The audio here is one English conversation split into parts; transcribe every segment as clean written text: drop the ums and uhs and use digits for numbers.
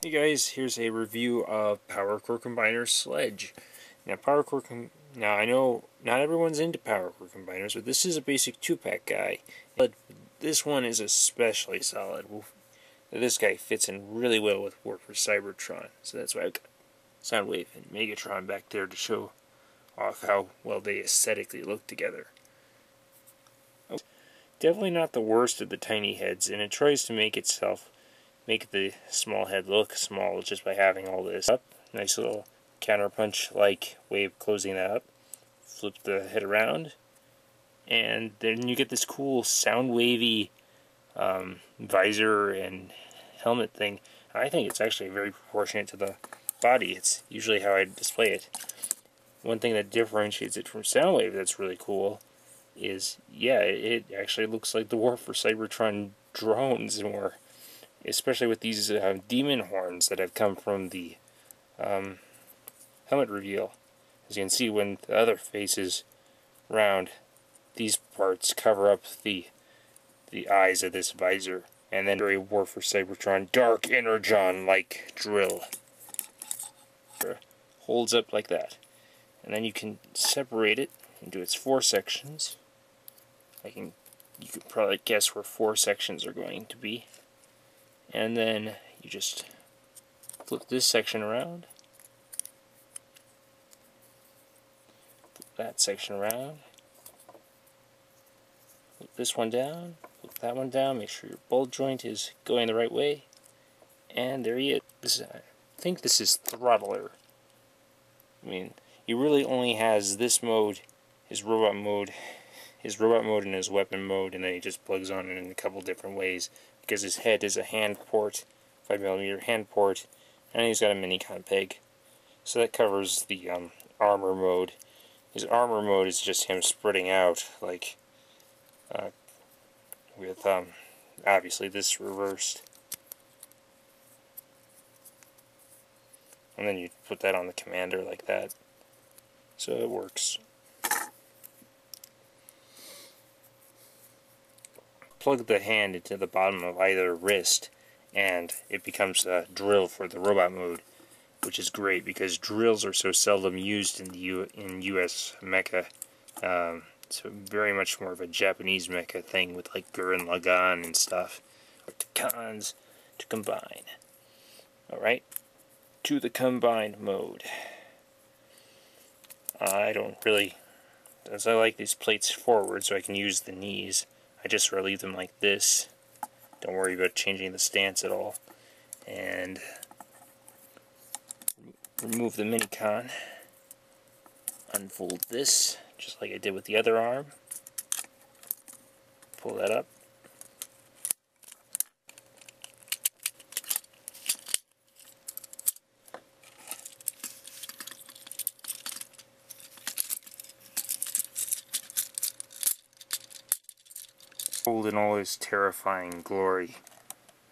Hey guys, here's a review of Power Core Combiner Sledge. Now I know not everyone's into Power Core Combiners, but this is a basic 2-pack guy. But this one is especially solid. This guy fits in really well with War for Cybertron, so that's why I've got Soundwave and Megatron back there to show off how well they aesthetically look together. Definitely not the worst of the tiny heads, and it tries to make the small head look small just by having all this up. Nice little counterpunch like wave closing that up. Flip the head around, and then you get this cool sound wavy visor and helmet thing. I think it's actually very proportionate to the body. It's usually how I display it. One thing that differentiates it from Soundwave that's really cool is, yeah, it actually looks like the War for Cybertron drones more. Especially with these demon horns that have come from the helmet reveal. As you can see, when the other face is round, these parts cover up the eyes of this visor. And then very War for Cybertron dark energon-like drill. Holds up like that. And then you can separate it into its 4 sections. You could probably guess where 4 sections are going to be. And then you just flip this section around, flip that section around, flip this one down, flip that one down, make sure your bolt joint is going the right way, and there he is. I think this is throttler. I mean, he really only has this mode, his robot mode and his weapon mode, and then he just plugs on it in a couple different ways. Because his head is a hand port, 5mm hand port, and he's got a mini-con peg. So that covers the armor mode. His armor mode is just him spreading out, like with obviously this reversed. And then you put that on the commander like that. So it works. Plug the hand into the bottom of either wrist, and it becomes a drill for the robot mode, which is great because drills are so seldom used in the U.S. mecha. It's very much more of a Japanese mecha thing with like Gurren Lagann and stuff, or Tacons to combine. Alright, to the combined mode. I don't really, as I like these plates forward so I can use the knees. I just relieve them like this. Don't worry about changing the stance at all. And remove the mini-con. Unfold this, just like I did with the other arm. Pull that up. Hold in all his terrifying glory.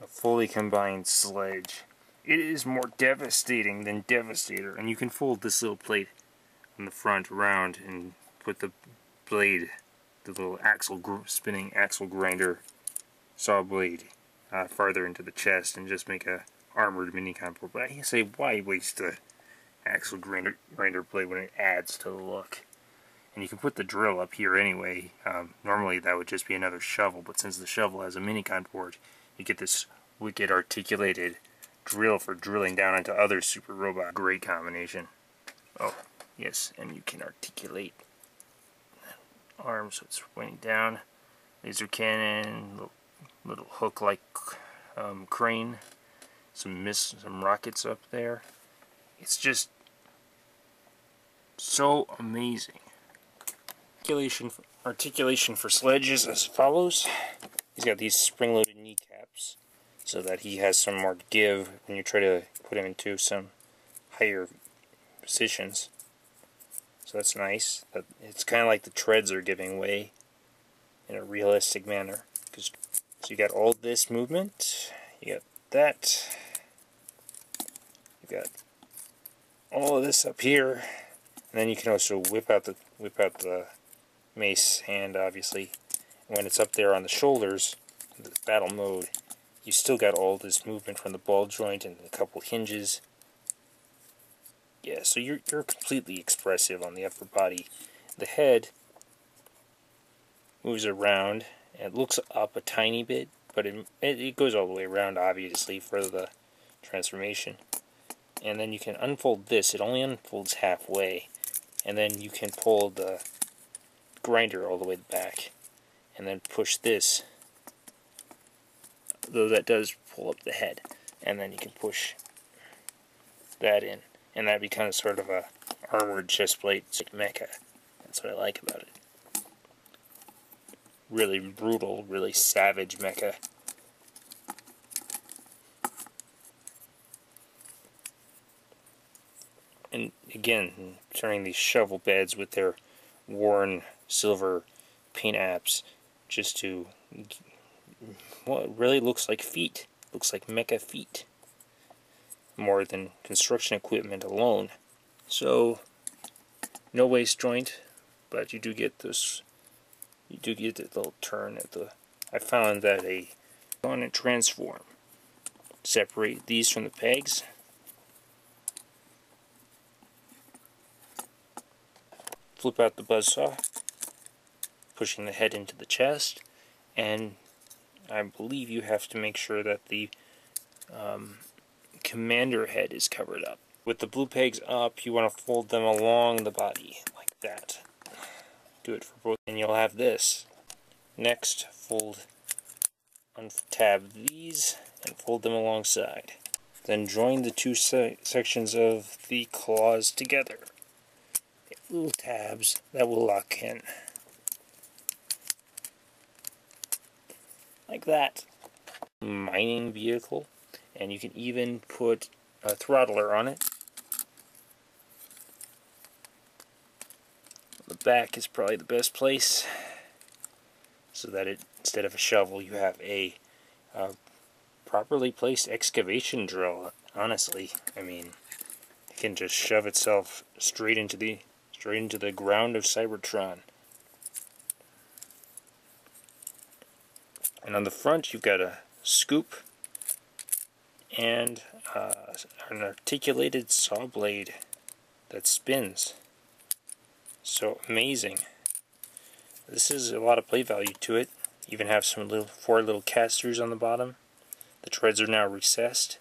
A fully combined Sledge. It is more devastating than Devastator, and you can fold this little plate on the front around and put the blade, the little spinning axle grinder saw blade farther into the chest and just make a armored mini-con port. But I say, why waste the axle grinder blade when it adds to the look? And you can put the drill up here anyway. Normally that would just be another shovel, but since the shovel has a mini-con port, you get this wicked articulated drill for drilling down into other super robot. Great combination. Oh, yes, and you can articulate that arm so it's pointing down. Laser cannon, little hook-like crane, some rockets up there. It's just so amazing. Articulation for Sledge is as follows. He's got these spring-loaded kneecaps so that he has some more give when you try to put him into some higher positions. So that's nice. It's kind of like the treads are giving way in a realistic manner. So you got all this movement, you got that, you got all of this up here, and then you can also whip out the mace hand, obviously. When it's up there on the shoulders, the battle mode, you still got all this movement from the ball joint and a couple hinges. Yeah, so you're completely expressive on the upper body. The head moves around and it looks up a tiny bit, but it goes all the way around, obviously, for the transformation. And then you can unfold this. It only unfolds halfway. And then you can pull the grinder all the way back. And then push this, though that does pull up the head. And then you can push that in. And that becomes sort of a armored chest plate mecha. That's what I like about it. Really brutal, really savage mecha. And again, turning these shovel beds with their worn silver paint apps just to, well, it really looks like feet. Looks like mecha feet. More than construction equipment alone. So, no waist joint, but you do get this. You do get the little turn at the. I found that on a transform. Separate these from the pegs. Flip out the buzzsaw, pushing the head into the chest, and I believe you have to make sure that the commander head is covered up. With the blue pegs up, you want to fold them along the body, like that. Do it for both, and you'll have this. Next, untab these, and fold them alongside. Then join the two sections of the claws together. Little tabs that will lock in. Like that. Mining vehicle, and you can even put a throttler on it. The back is probably the best place, so that instead of a shovel you have a properly placed excavation drill. Honestly, I mean, it can just shove itself straight into the ground of Cybertron. And on the front you've got a scoop and an articulated saw blade that spins. So amazing. This is a lot of play value to it. You even have some four little casters on the bottom. The treads are now recessed.